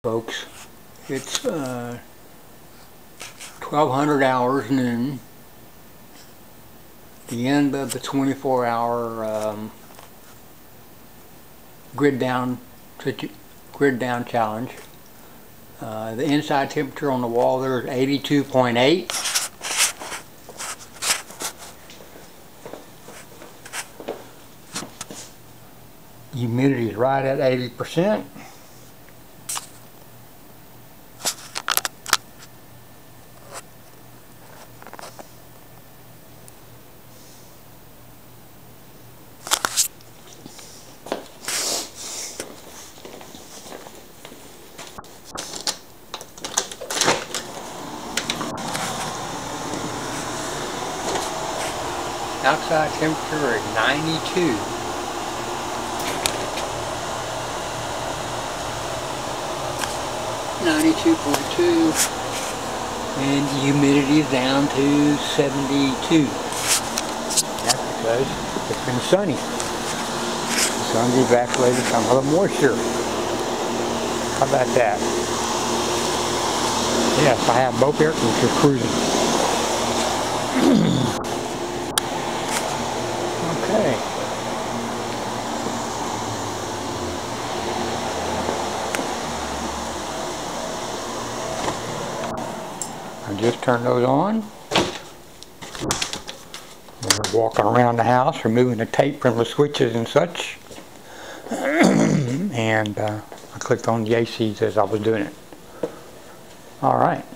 Folks, it's 1200 hours noon, the end of the 24-hour grid down challenge. The inside temperature on the wall there is 82.8. Humidity is right at 80%. Outside temperature is 92. And humidity is down to 72. That's because it's been sunny. The sun's evaporated some of the moisture. How about that? Yes, I have both air conditioners cruising. Okay. I just turned those on. We're walking around the house, removing the tape from the switches and such. And I clicked on the ACs as I was doing it. Alright.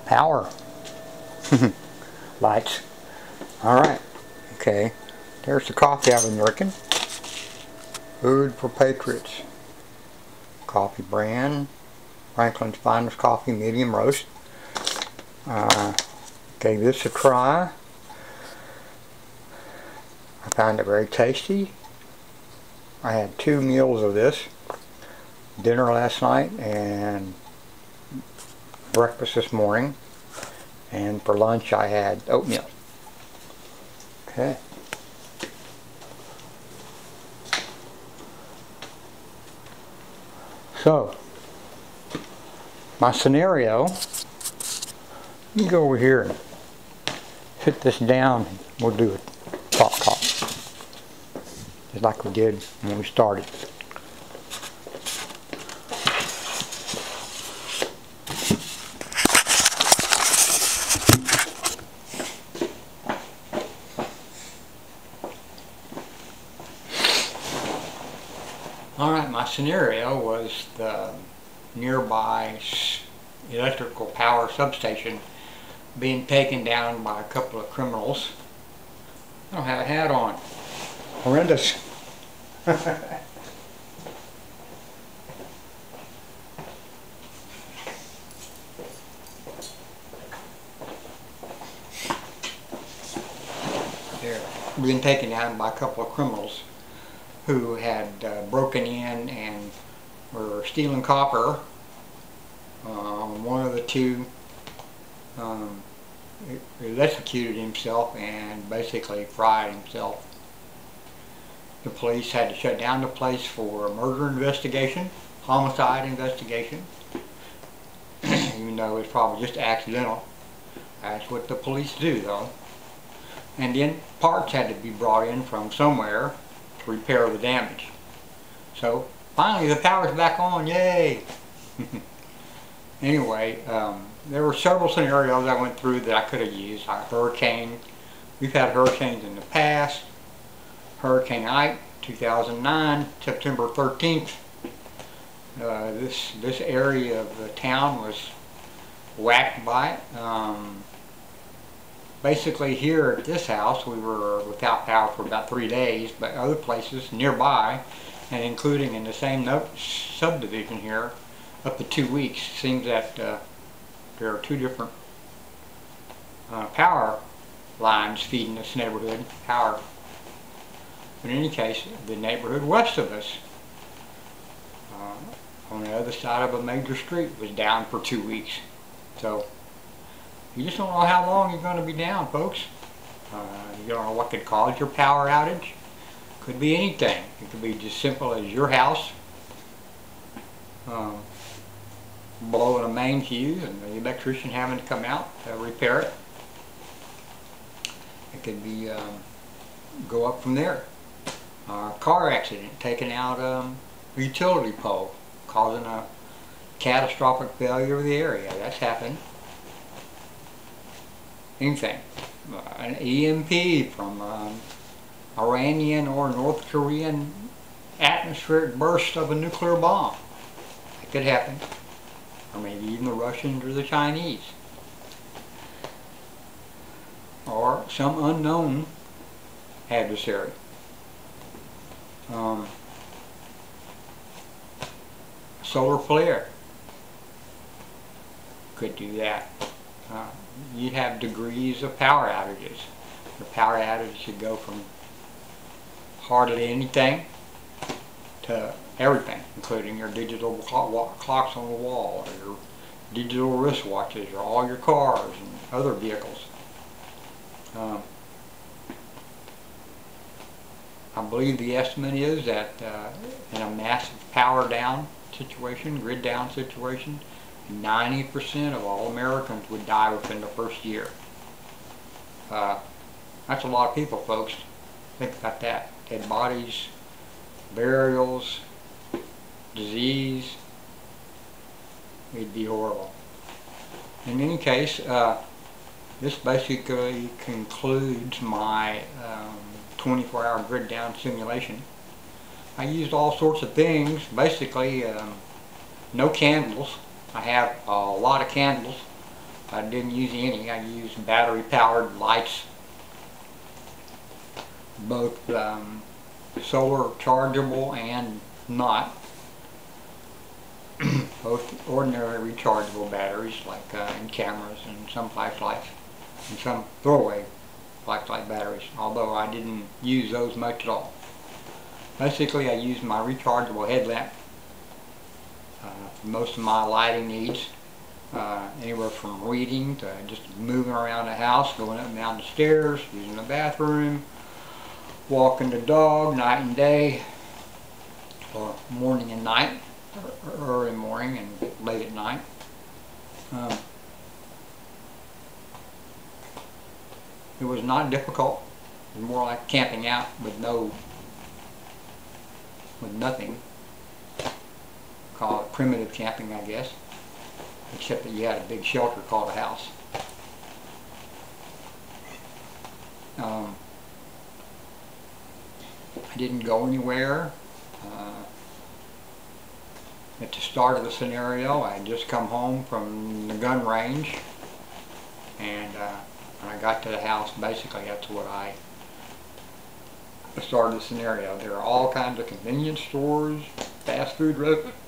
Power. Lights. Alright. Okay. There's the coffee I've been drinking. Food for Patriots. Coffee brand. Franklin's Finest Coffee Medium Roast. Gave this a try. I found it very tasty. I had 2 meals of this. Dinner last night and breakfast this morning. And for lunch I had oatmeal. Okay. So, my scenario, let me go over here and sit this down. We'll do a talk, just like we did when we started. Alright, my scenario was the nearby electrical power substation being taken down by a couple of criminals. I don't have a hat on. Horrendous. There. Being taken down by a couple of criminals who had broken in and were stealing copper. One of the two electrocuted himself and basically fried himself. The police had to shut down the place for a murder investigation, homicide investigation, even though it's probably just accidental. That's what the police do though. And then parts had to be brought in from somewhere to repair the damage. So finally the power's back on, yay! Anyway, there were several scenarios I went through that I could have used. Like hurricane. We've had hurricanes in the past. Hurricane Ike, 2009, September 13th. This area of the town was whacked by it. Basically here at this house we were without power for about 3 days, but other places nearby, and including in the same subdivision here, up to 2 weeks. Seems that there are 2 different power lines feeding this neighborhood power. But in any case, the neighborhood west of us, on the other side of a major street, was down for 2 weeks. So you just don't know how long you're going to be down, folks. You don't know what could cause your power outage. Could be anything. It could be just simple as your house blowing a main fuse and the electrician having to come out to repair it. It could be go up from there. Car accident, taking out a utility pole, causing a catastrophic failure of the area. That's happened. Anything. An EMP from Iranian or North Korean atmospheric burst of a nuclear bomb. It could happen. Or maybe even the Russians or the Chinese. Or some unknown adversary. Solar flare could do that. You'd have degrees of power outages. The power outage should go from hardly anything to everything, including your digital clocks on the wall, or your digital wristwatches, or all your cars and other vehicles. I believe the estimate is that in a massive power down situation, grid down situation, 90% of all Americans would die within the first year. That's a lot of people, folks. Think about that. Dead bodies, burials, disease. It'd be horrible. In any case, this basically concludes my 24-hour grid down simulation. I used all sorts of things. Basically, no candles. I have a lot of candles. I didn't use any. I used battery-powered lights, both solar chargeable and not. Both ordinary rechargeable batteries, like in cameras and some flashlights, and some throwaway flashlight batteries, although I didn't use those much at all. Basically, I used my rechargeable headlamp for most of my lighting needs, anywhere from reading to just moving around the house, going up and down the stairs, using the bathroom, walking the dog night and day, or morning and night, or early morning and late at night. It was not difficult. It was more like camping out with nothing. Call it primitive camping, I guess, except that you had a big shelter called a house. I didn't go anywhere. At the start of the scenario, I had just come home from the gun range, and when I got to the house, basically that's what I started the scenario. There are all kinds of convenience stores, fast food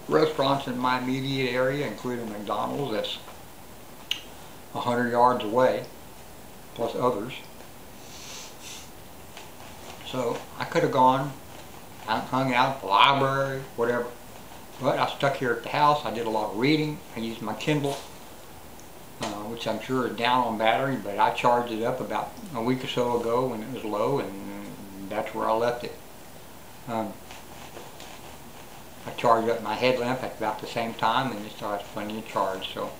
restaurants in my immediate area, including McDonald's that's 100 yards away, plus others. So I could have gone, hung out at the library, whatever. But I stuck here at the house. I did a lot of reading. I used my Kindle, which I'm sure is down on battery, but I charged it up about a week or so ago when it was low, and that's where I left it. I charged up my headlamp at about the same time, and it still has plenty of charge. So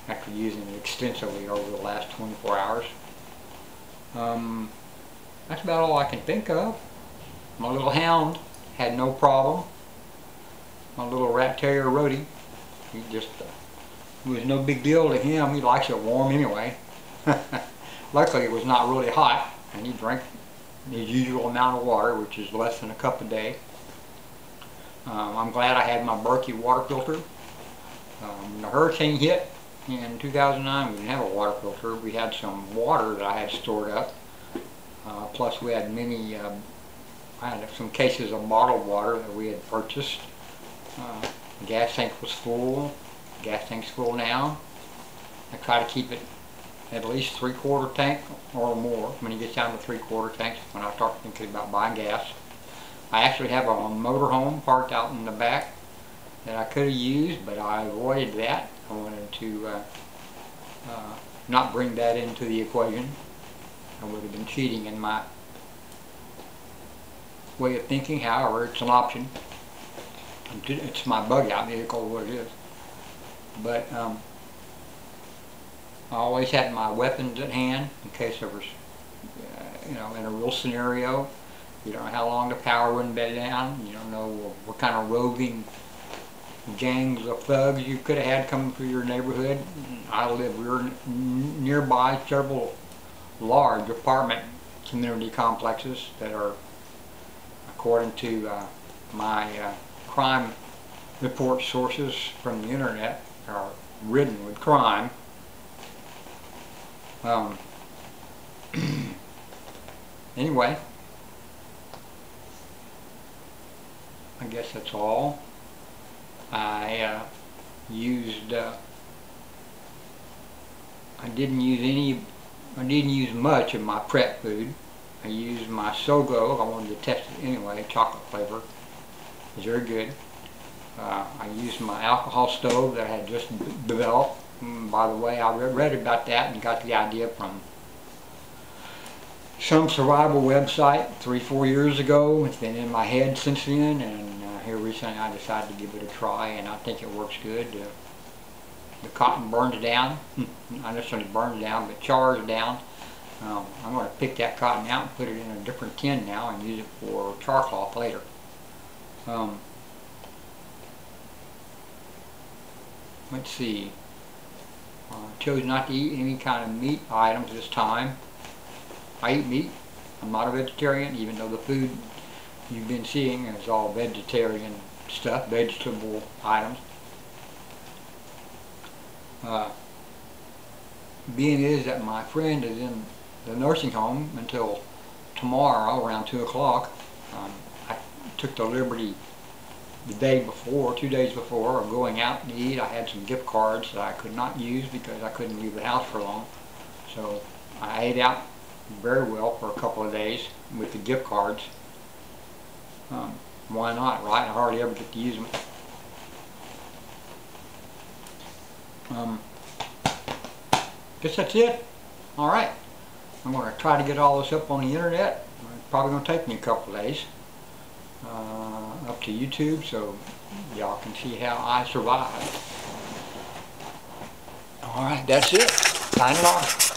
after using it extensively over the last 24 hours, that's about all I can think of. My little hound had no problem. My little rat terrier Rhodey, he just it was no big deal to him. He likes it warm anyway. Luckily it was not really hot, and he drank his usual amount of water, which is less than a cup a day. I'm glad I had my Berkey water filter. When the hurricane hit in 2009, we didn't have a water filter. We had some water that I had stored up. Plus we had many, I had some cases of bottled water that we had purchased. The gas tank was full. The gas tank's full now. I try to keep it at least 3/4 tank or more. When it gets down to 3/4 tanks, when I start thinking about buying gas. I actually have a motorhome parked out in the back that I could have used, but I avoided that. I wanted to not bring that into the equation. I would have been cheating in my way of thinking. However, it's an option. It's my bug out vehicle, what it is. But I always had my weapons at hand in case there was, in a real scenario. You don't know how long the power wouldn't be down. You don't know what kind of roving gangs of thugs you could have had coming through your neighborhood. We were nearby several large apartment community complexes that are, according to my crime report sources from the internet, are ridden with crime. Anyway, I guess that's all. I didn't use much of my prep food. I used my Sogo. I wanted to test it anyway. Chocolate flavor. It's very good. I used my alcohol stove that I had just developed. By the way, I read about that and got the idea from some survival website 3-4 years ago. It's been in my head since then, and here recently I decided to give it a try, and I think it works good. The cotton burns down. Not necessarily burns down, but chars down. I'm going to pick that cotton out and put it in a different tin now and use it for char cloth later. Let's see. Chose not to eat any kind of meat items this time. I eat meat. I'm not a vegetarian, even though the food you've been seeing is all vegetarian stuff, vegetable items. Being is that my friend is in the nursing home until tomorrow around 2 o'clock. I took the liberty the day before, 2 days before, of going out to eat. I had some gift cards that I could not use because I couldn't leave the house for long. So I ate out very well for a couple of days with the gift cards. Why not, right? I hardly ever get to use them. Guess that's it. Alright. I'm going to try to get all this up on the internet. It's probably going to take me a couple of days. Up to YouTube, so y'all can see how I survive. Alright, that's it. Signing off.